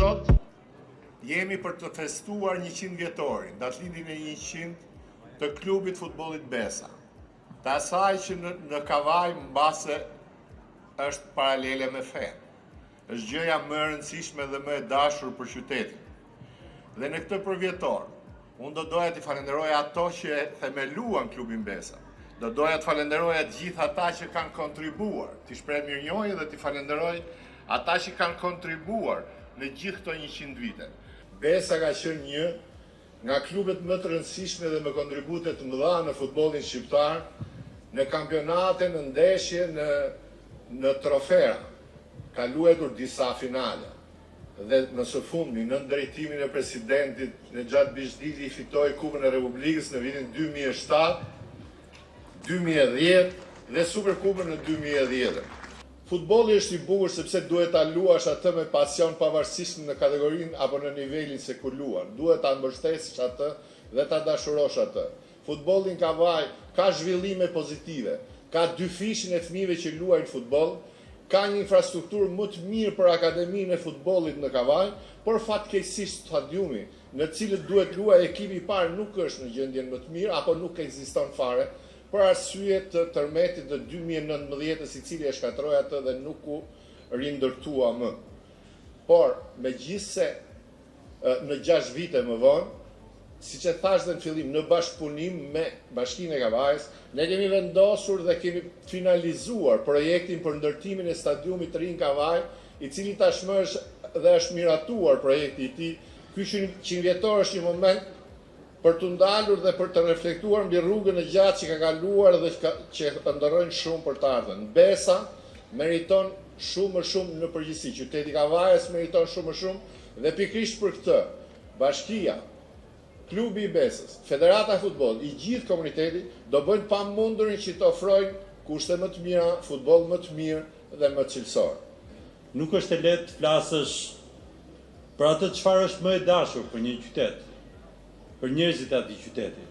sot jemi për të festuar 100 vjetorin, datëlindjen e 100 të klubit futbollit Besa. Të asaj që në Kavaj mbase është paralele me fen. Është gjëja më e rëndësishme dhe më e dashur për qytetin. Dhe në këtë përvjetor, unë do doja t'i falenderoj ato që themeluan klubin Besa. Do doja të falenderoj të gjithë ata që kanë kontribuar, t'i shpreh mirënjohje dhe t'i falenderoj ata që kanë kontribuar në gjithë këto 100 vite. Besa ka qenë një nga klubet më të rëndësishme dhe me kontribute të mëdha në futbollin shqiptar, në kampionate, në ndeshje, në trofera. Ka luajtur disa finale. Dhe në së fundmi, në drejtimin e presidentit, në gjatë Bishdili i fitoi Kupën e Republikës në vitin 2007, 2010 dhe Superkupën në 2010. Futbolli është i bukur sepse duhet ta luash atë me pasion pavarësisht në kategorinë apo në nivelin se ku luan. Duhet ta mbështesësh atë dhe ta dashurosh atë. Futbolli në Kavaj ka zhvillime pozitive. Ka 2 fishin e fëmijëve që luajnë futboll, ka një infrastrukturë më të mirë për akademinë e futbollit në Kavaj, por fatkeqësisht stadiumi në cilët duhet luajë ekipi i parë nuk është në gjendjen më të mirë apo nuk ekziston fare, për arsye të tërmetit të 2019-s i cili e shkatroi atë dhe nuk u rindërtua më. Por, megjithse në 6 vite më vonë, siç e thash dhe në fillim, në bashkëpunim me Bashkinë e Kavajës, ne kemi vendosur dhe kemi finalizuar projektin për ndërtimin e stadiumit të ri në Kavaj, i cili tashmë është miratuar projekti i tij. Ky 100 vjetor është një moment për të ndalur dhe për të reflektuar mbi rrugën e gjatë që ka kaluar dhe që ndërrojnë shumë për të ardhmen. Besa meriton shumë më shumë në përgjithësi, qyteti i Kavajës meriton shumë më shumë dhe pikërisht për këtë, Bashkia, Klubi i Besës, Federata e Futbollit, i gjithë komuniteti do bëjnë pamundurin që të ofrojnë kushte më të mira, futboll më të mirë dhe më cilësor. Nuk është e lehtë të flasësh për atë çfarë është më e dashur për një qytet, për njerëzit e atij qyteti,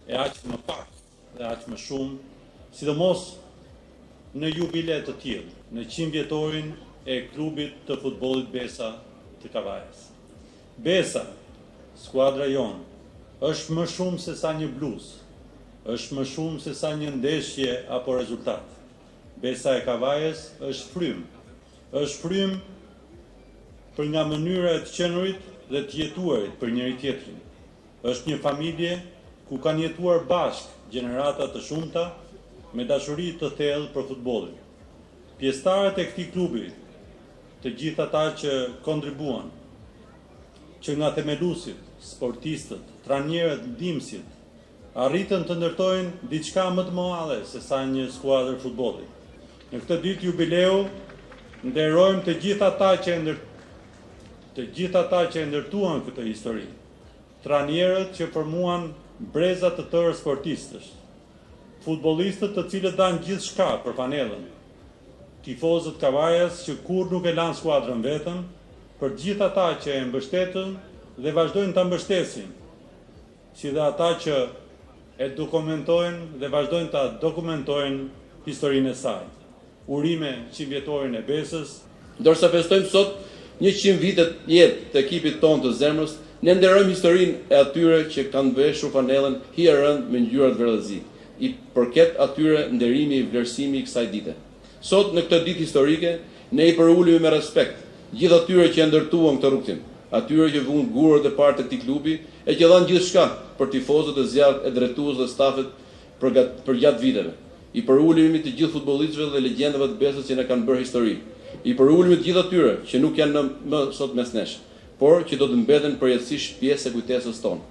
e aq më pak dhe aq më shumë, sidomos në jubile të tillë, në 100 vjetorin e klubit të futbollit Besa të Kavajës. Besa, skuadra jonë, është më shumë se sa një bluzë, është më shumë se sa një ndeshje apo rezultat. Besa e Kavajës është frym për nga mënyra e të qenurit dhe të jetuarit për njëri tjetrin. Është një familje ku kanë jetuar bashkë gjenerata të shumta me dashuri të thellë për futbollin. Pjesëtarët e këtij klubi, të gjithë ata që kontribuan, që nga themeluesit, sportistët, trajnerët, ndihmësit, arritën të ndërtojnë diçka më të madhe se sa një skuadër futbolli. Në këtë ditë jubileu nderojmë të gjithë ata që e ndërtuan këtë histori. Trajnerët që formuan breza të tërë sportistësh, futbollistët të cilët dan gjithçka për fanellën, tifozët Kavajës që kur nuk e lanë skuadrën vetëm, për gjithë ata që e mbështetën dhe vazhdojnë ta mbështesin, si dhe ata që e dokumentojnë dhe vazhdojnë ta dokumentojnë historinë e saj. Urime 100 vjetorin e Besës. Ndërsa festojmë sot 100 vitet jetë të ekipit tonë të zemrës, ne nderojmë historinë e atyre që kanë veshur fanellën hije rënd me ngjyrat verdhëzi. I përket atyre nderimi i vlerësimi i kësaj dite. Sot në këtë ditë historike ne i përulemi me respekt gjithë atyre që ndërtuan këtë rrugtim, atyre që vuan gurët e parë të këtij klubi e që dhanë gjithçka për tifozët e zjarrt, e drejtues dhe stafet për gjatë viteve. I përulemi të gjithë futbollistëve dhe legjendave të Besës që ne kanë bërë histori. I përulemi të gjithë atyre që nuk janë më sot mes nesh, por që do të mbeten përjetësisht pjesë e kujtesës tonë.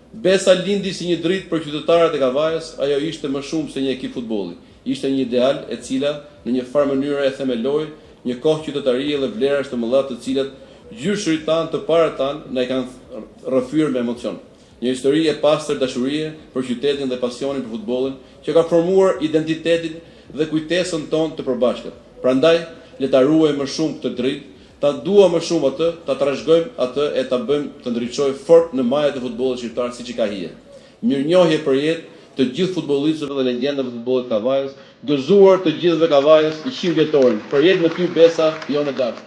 Besa lindi si një dritë për qytetarët e Kavajës, ajo ishte më shumë se një ekip futbolli. Ishte një ideal e cila në një farë mënyrë e themeloi një kohë qytetarie dhe vlerash të mëdha të cilat gjyshërit tanë të parë tanë na i kanë rrëfyer me emocion. Një histori e pastër dashurie për qytetin dhe pasionin për futbollin që ka formuar identitetin dhe kujtesën tonë të përbashkët. Prandaj le ta ruajmë më shumë këtë dritë, ta dua më shumë atë, ta trashëgojmë atë e ta bëjmë të ndriçojë fort në majat e futbollit shqiptar siç i ka hije. Mirënjohje për jetë të gjithë futbollistëve dhe legjendave të futbollit Kavajës, gëzuar të gjithëve Kavajës i 100 vjetorin. Për jetë me ty Besa, jonë e dashur.